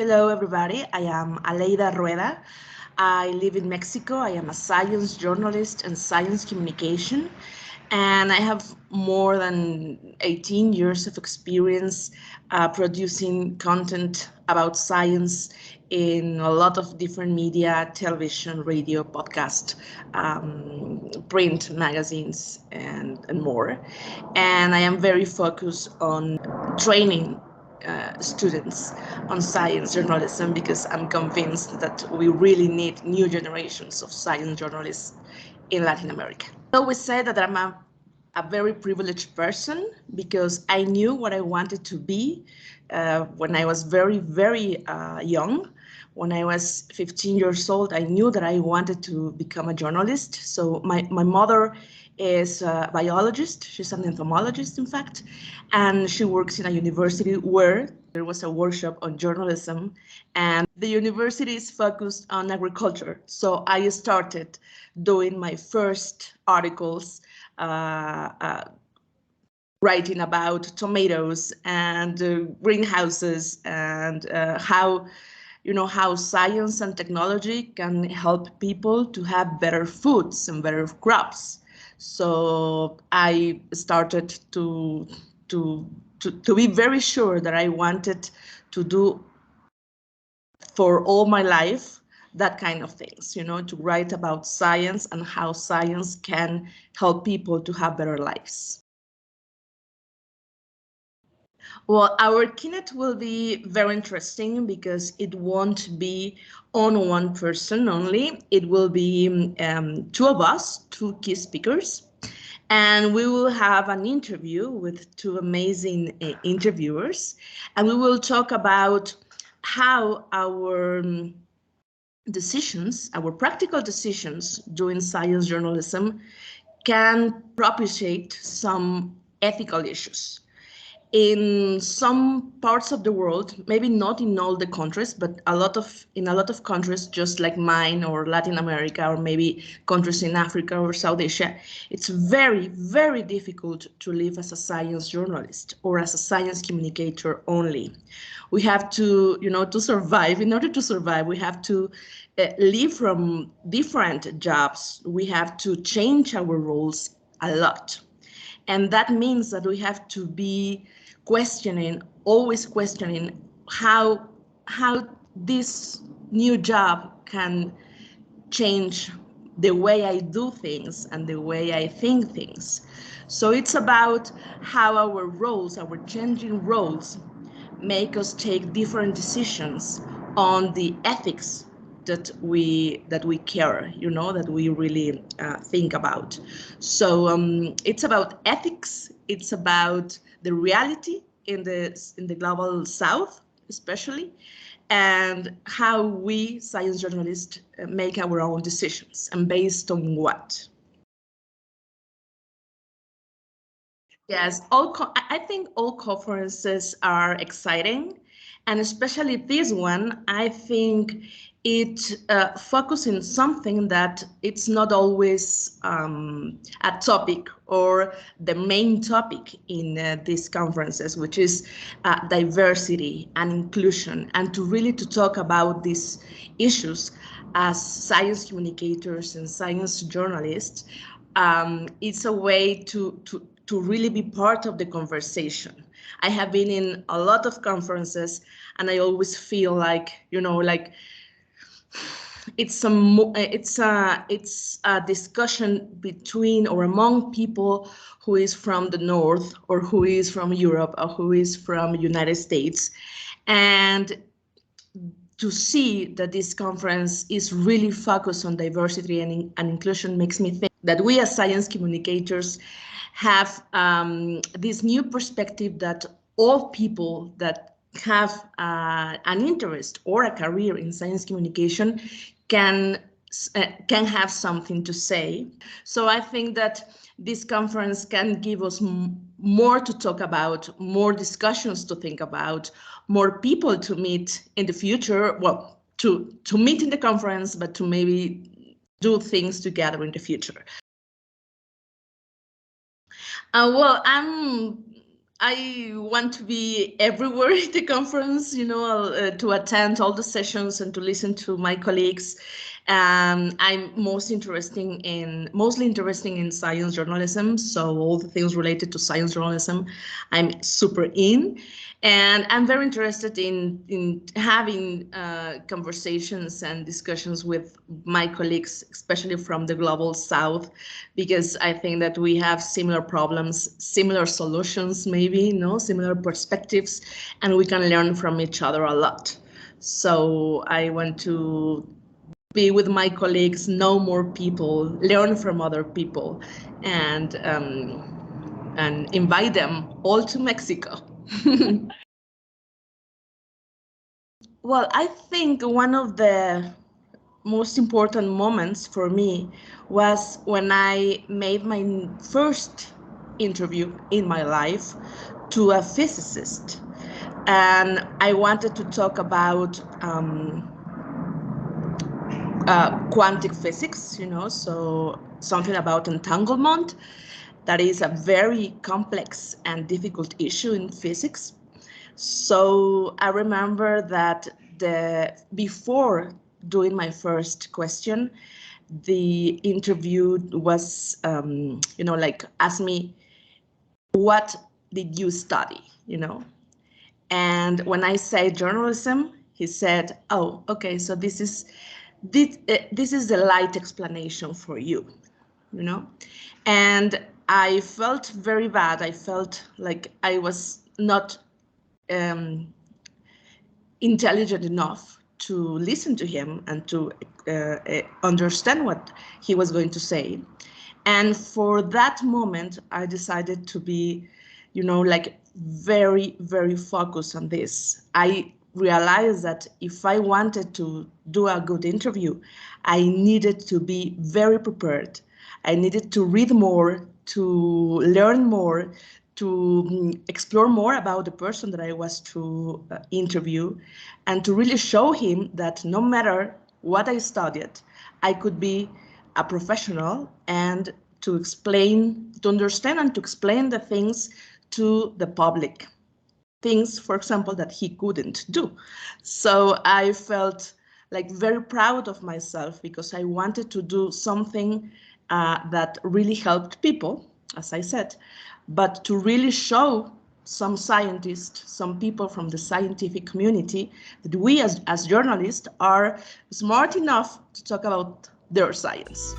Hello, everybody. I am Aleida Rueda. I live in Mexico. I am a science journalist and science communication, and I have more than 18 years of experience producing content about science in a lot of different media, television, radio, podcast, print, magazines, and more. And I am very focused on training students on science journalism because I'm convinced that we really need new generations of science journalists in Latin America. I always say that I'm a very privileged person because I knew what I wanted to be when I was very young. When I was 15 years old, I knew that I wanted to become a journalist. So my mother is a biologist. She's an entomologist, in fact, and she works in a university where there was a workshop on journalism, and the university is focused on agriculture. So I started doing my first articles writing about tomatoes and greenhouses and how science and technology can help people to have better foods and better crops. So I started to be very sure that I wanted to do for all my life that kind of things, to write about science and how science can help people to have better lives. Well, our keynote will be very interesting because it won't be on one person only. It will be two of us, two key speakers, and we will have an interview with two amazing interviewers, and we will talk about how our decisions, our practical decisions doing science journalism can propitiate some ethical issues. In some parts of the world, maybe not in all the countries, but in a lot of countries, just like mine or Latin America, or maybe countries in Africa or South Asia, it's very difficult to live as a science journalist or as a science communicator only. We have to, to survive. In order to survive, we have to live from different jobs. We have to change our roles a lot. And that means that we have to be always questioning how this new job can change the way I do things and the way I think things. So it's about how our roles, our changing roles, make us take different decisions on the ethics that we care, that we really think about. So it's about ethics. It's about the reality in the global South, especially, and how we science journalists make our own decisions, and based on what. Yes, I think all conferences are exciting, and especially this one, I think it focuses on something that it's not always a topic or the main topic in these conferences, which is diversity and inclusion, and to talk about these issues as science communicators and science journalists. It's a way to really be part of the conversation. I have been in a lot of conferences, and I always feel like, it's a discussion between or among people who is from the North, or who is from Europe, or who is from United States. And to see that this conference is really focused on diversity and inclusion makes me think that we as science communicators have this new perspective that all people that have an interest or a career in science communication can have something to say. So I think that this conference can give us more to talk about, more discussions to think about, more people to meet in the future. Well, to meet in the conference, but to maybe do things together in the future. Well, I want to be everywhere at the conference, to attend all the sessions and to listen to my colleagues. I'm mostly interested in science journalism, so all the things related to science journalism, I'm super in. And I'm very interested in having conversations and discussions with my colleagues, especially from the global south, because I think that we have similar problems, similar solutions, maybe, similar perspectives, and we can learn from each other a lot. So I want to be with my colleagues, know more people, learn from other people, and invite them all to Mexico. Well, I think one of the most important moments for me was when I made my first interview in my life to a physicist. And I wanted to talk about quantum physics, so something about entanglement. That is a very complex and difficult issue in physics. So I remember that before doing my first question, the interview was, ask me, what did you study, And when I say journalism, he said, oh, okay, so this is the light explanation for you, And I felt very bad. I felt like I was not intelligent enough to listen to him and to understand what he was going to say. And for that moment, I decided to be, very, very focused on this. I realized that if I wanted to do a good interview, I needed to be very prepared. I needed to read more, to learn more, to explore more about the person that I was to interview, and to really show him that no matter what I studied, I could be a professional and to understand and to explain the things to the public. Things, for example, that he couldn't do. So I felt like very proud of myself because I wanted to do something that really helped people, as I said, but to really show some scientists, some people from the scientific community, that we as journalists are smart enough to talk about their science.